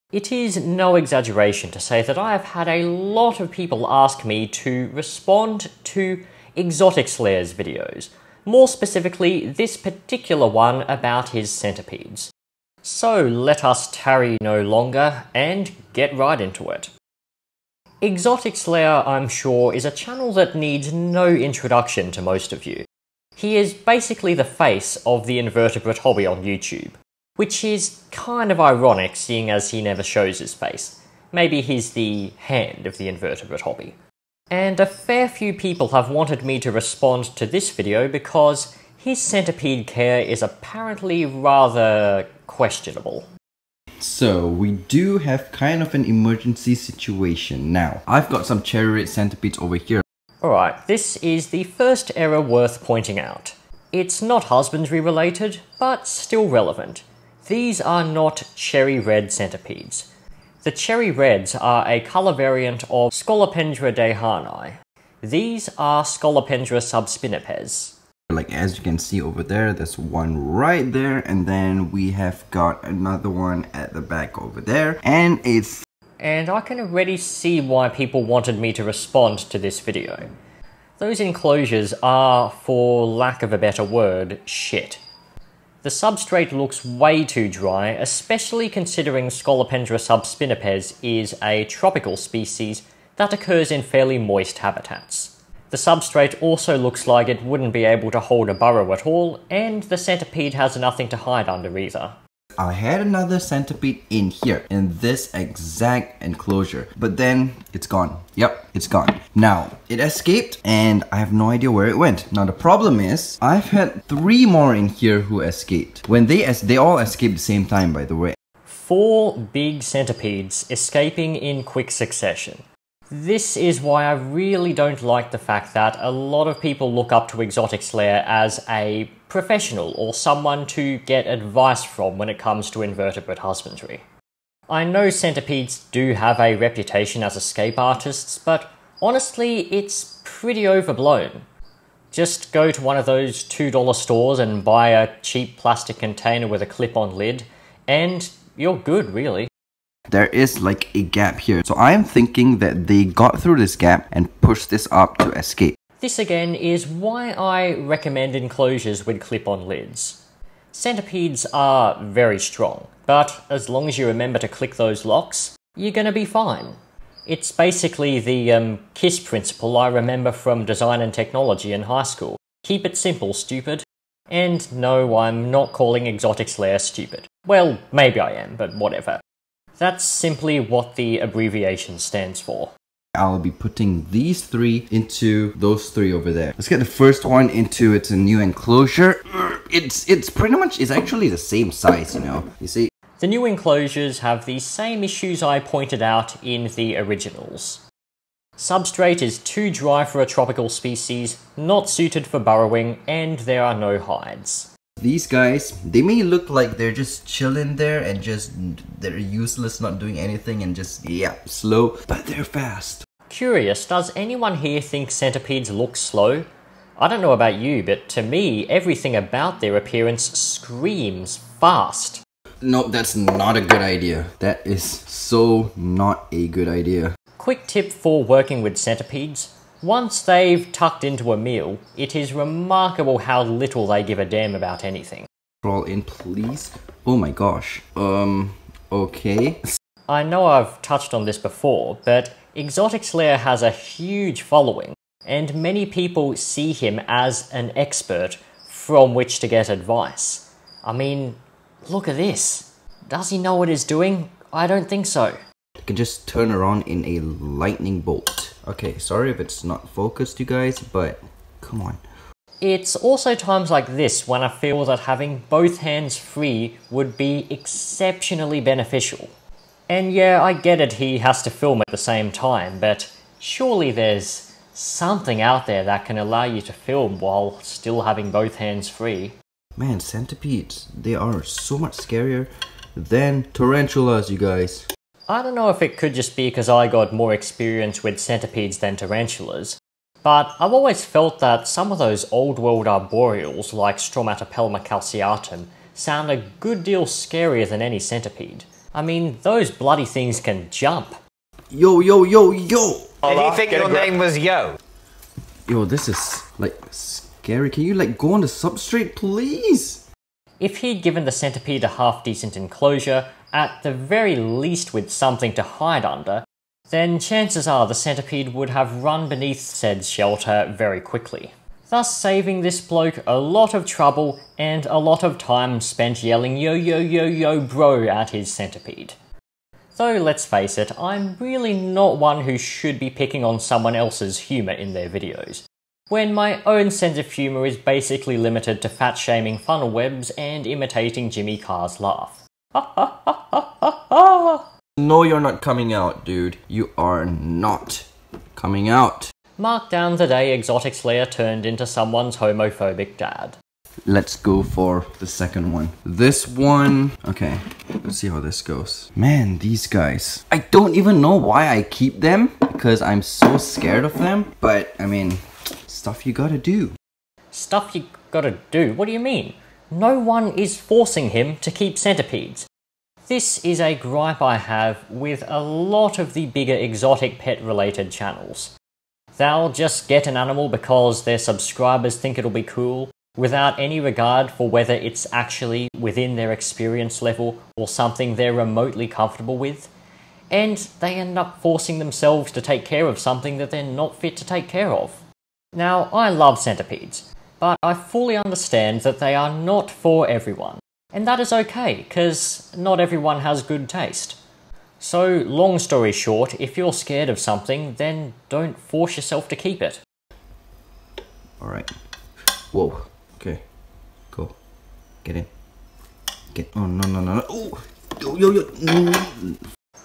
It is no exaggeration to say that I have had a lot of people ask me to respond to Exotics Lair's videos, more specifically this particular one about his centipedes. So let us tarry no longer and get right into it. Exotics Lair, I'm sure, is a channel that needs no introduction to most of you. He is basically the face of the invertebrate hobby on YouTube, which is kind of ironic seeing as he never shows his face. Maybe he's the hand of the invertebrate hobby. And a fair few people have wanted me to respond to this video because his centipede care is apparently rather questionable. So, we do have kind of an emergency situation now. I've got some cherry red centipedes over here. Alright, this is the first error worth pointing out. It's not husbandry related, but still relevant. These are not cherry red centipedes. The cherry reds are a colour variant of Scolopendra dehani. These are Scolopendra subspinipes. Like as you can see over there, there's one right there, and then we have got another one at the back over there, and I can already see why people wanted me to respond to this video. Those enclosures are, for lack of a better word, shit. The substrate looks way too dry, especially considering Scolopendra subspinipes is a tropical species that occurs in fairly moist habitats. The substrate also looks like it wouldn't be able to hold a burrow at all, and the centipede has nothing to hide under either. I had another centipede in here, in this exact enclosure, but then it's gone. Yep, it's gone. Now, it escaped and I have no idea where it went. Now the problem is, I've had 3 more in here who escaped. When they all escaped at the same time, by the way. 4 big centipedes escaping in quick succession. This is why I really don't like the fact that a lot of people look up to Exotics Lair as a professional or someone to get advice from when it comes to invertebrate husbandry. I know centipedes do have a reputation as escape artists, but honestly, it's pretty overblown. Just go to one of those $2 stores and buy a cheap plastic container with a clip-on lid, and you're good, really. There is like a gap here, so I am thinking that they got through this gap and pushed this up to escape. This again is why I recommend enclosures with clip-on lids. Centipedes are very strong, but as long as you remember to click those locks, you're gonna be fine. It's basically the KISS principle I remember from design and technology in high school. Keep it simple, stupid. And no, I'm not calling Exotics Lair stupid. Well, maybe I am, but whatever. That's simply what the abbreviation stands for. I'll be putting these 3 into those 3 over there. Let's get the first one into its new enclosure. It's pretty much, it's actually the same size, you know, you see. The new enclosures have the same issues I pointed out in the originals. Substrate is too dry for a tropical species, not suited for burrowing, and there are no hides. These guys, they may look like they're just chilling there and they're useless, not doing anything and just, yeah, slow, but they're fast. Curious, does anyone here think centipedes look slow? I don't know about you, but to me, everything about their appearance screams fast. No, that's not a good idea. That is so not a good idea. Quick tip for working with centipedes. Once they've tucked into a meal, it is remarkable how little they give a damn about anything. Crawl in, please. Oh my gosh. Okay. I know I've touched on this before, but Exotics Lair has a huge following, and many people see him as an expert from which to get advice. I mean, look at this. Does he know what he's doing? I don't think so. You can just turn around in a lightning bolt. Okay, sorry if it's not focused, you guys, but come on. It's also times like this when I feel that having both hands free would be exceptionally beneficial. And yeah, I get it, he has to film at the same time, but surely there's something out there that can allow you to film while still having both hands free. Man, centipedes, they are so much scarier than tarantulas, you guys. I don't know if it could just be because I got more experience with centipedes than tarantulas, but I've always felt that some of those old world arboreals like Stromatopelma calceatum sound a good deal scarier than any centipede. I mean, those bloody things can jump. Yo, yo, yo, yo! Did you think your name was Yo? Yo, this is, like, scary. Can you, like, go on the substrate, please? If he'd given the centipede a half-decent enclosure, at the very least with something to hide under, then chances are the centipede would have run beneath said shelter very quickly, thus saving this bloke a lot of trouble and a lot of time spent yelling yo yo yo yo bro at his centipede. Though let's face it, I'm really not one who should be picking on someone else's humour in their videos, when my own sense of humour is basically limited to fat-shaming funnel webs and imitating Jimmy Carr's laugh. Ha ha ha ha ha ha! No, you're not coming out, dude. You are not coming out. Mark down the day Exotics Lair turned into someone's homophobic dad. Let's go for the second one. This one... Okay, let's see how this goes. Man, these guys. I don't even know why I keep them, because I'm so scared of them. But, I mean, stuff you gotta do. Stuff you gotta do? What do you mean? No one is forcing him to keep centipedes. This is a gripe I have with a lot of the bigger exotic pet-related channels. They'll just get an animal because their subscribers think it'll be cool, without any regard for whether it's actually within their experience level or something they're remotely comfortable with, and they end up forcing themselves to take care of something that they're not fit to take care of. Now, I love centipedes, but I fully understand that they are not for everyone. And that is okay, because not everyone has good taste. So, long story short, if you're scared of something, then don't force yourself to keep it. Alright. Whoa. Okay. Go. Get in. Get... Oh, no, no, no, no. Oh! Yo, yo, yo!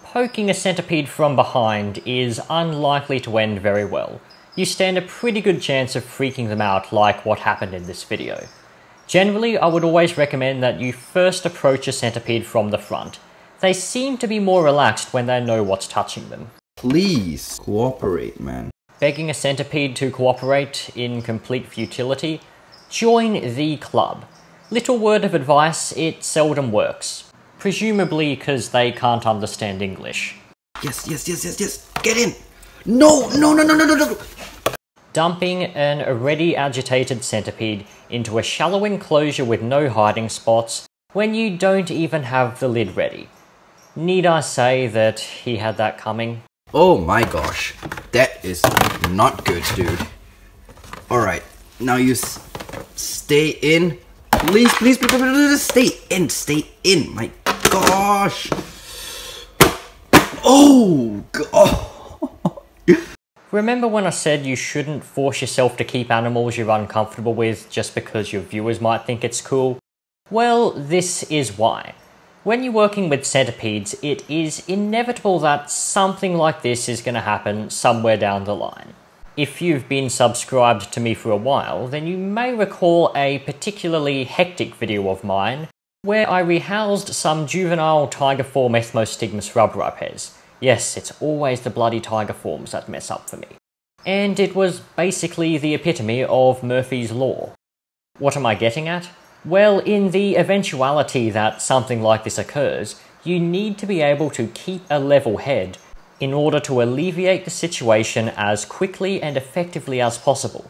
Poking a centipede from behind is unlikely to end very well. You stand a pretty good chance of freaking them out like what happened in this video. Generally, I would always recommend that you first approach a centipede from the front. They seem to be more relaxed when they know what's touching them. Please cooperate, man. Begging a centipede to cooperate in complete futility? Join the club. Little word of advice, it seldom works. Presumably because they can't understand English. Yes, yes, yes, yes, yes! Get in! No, no, no, no, no, no, no! Dumping an already agitated centipede into a shallow enclosure with no hiding spots when you don't even have the lid ready. Need I say that he had that coming? Oh my gosh, that is not good, dude. Alright, now you stay in. Please, please, please, please, stay in, my gosh. Oh, God. Remember when I said you shouldn't force yourself to keep animals you're uncomfortable with just because your viewers might think it's cool? Well, this is why. When you're working with centipedes, it is inevitable that something like this is going to happen somewhere down the line. If you've been subscribed to me for a while, then you may recall a particularly hectic video of mine where I rehoused some juvenile tiger form ethmostigmus rubberipes. Yes, it's always the bloody tiger forms that mess up for me. And it was basically the epitome of Murphy's Law. What am I getting at? Well, in the eventuality that something like this occurs, you need to be able to keep a level head in order to alleviate the situation as quickly and effectively as possible.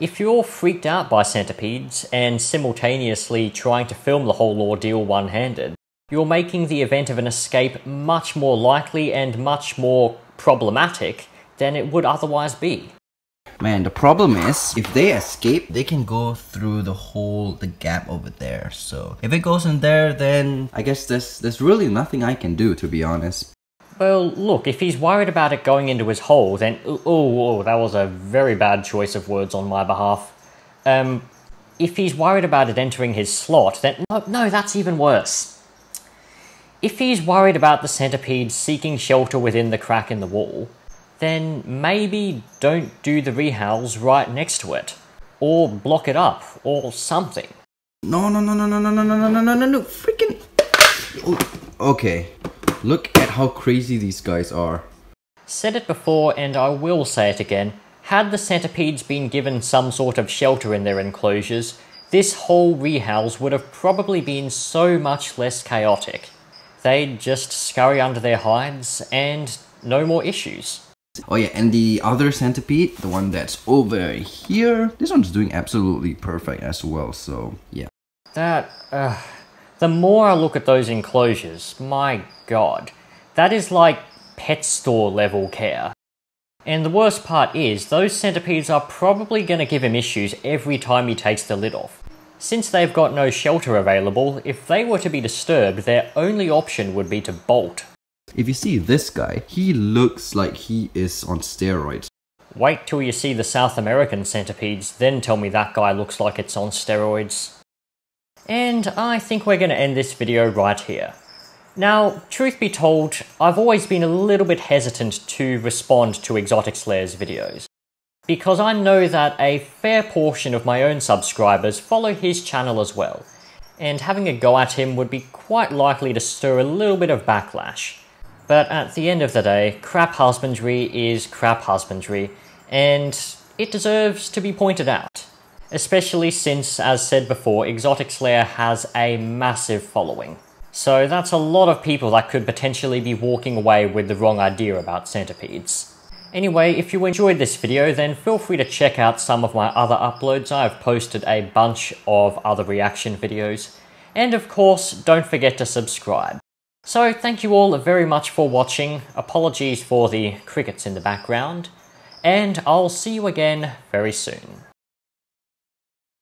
If you're freaked out by centipedes and simultaneously trying to film the whole ordeal one-handed, you're making the event of an escape much more likely and much more problematic than it would otherwise be. Man, the problem is, if they escape, they can go through the gap over there. So, if it goes in there, then I guess there's really nothing I can do, to be honest. Well, look, if he's worried about it going into his hole, then... Oh, that was a very bad choice of words on my behalf. If he's worried about it entering his slot, then... No, that's even worse. If he's worried about the centipede seeking shelter within the crack in the wall, then maybe don't do the rehouse right next to it. Or block it up, or something. No, freaking... Okay, look at how crazy these guys are. Said it before, and I will say it again. Had the centipedes been given some sort of shelter in their enclosures, this whole rehouse would have probably been so much less chaotic. they'd just scurry under their hides and no more issues. Oh yeah, and the other centipede, the one that's over here, this one's doing absolutely perfect as well, so yeah. The more I look at those enclosures, my god, that is like pet store level care. And the worst part is, those centipedes are probably going to give him issues every time he takes the lid off. Since they've got no shelter available, if they were to be disturbed, their only option would be to bolt. If you see this guy, he looks like he is on steroids. Wait till you see the South American centipedes, then tell me that guy looks like it's on steroids. And I think we're going to end this video right here. Now, truth be told, I've always been a little bit hesitant to respond to Exotics Lair's videos, because I know that a fair portion of my own subscribers follow his channel as well, and having a go at him would be quite likely to stir a little bit of backlash. But at the end of the day, crap husbandry is crap husbandry, and it deserves to be pointed out. Especially since, as said before, Exotics Lair has a massive following. So that's a lot of people that could potentially be walking away with the wrong idea about centipedes. Anyway, if you enjoyed this video, then feel free to check out some of my other uploads. I've posted a bunch of other reaction videos. And of course, don't forget to subscribe. So thank you all very much for watching, apologies for the crickets in the background, and I'll see you again very soon.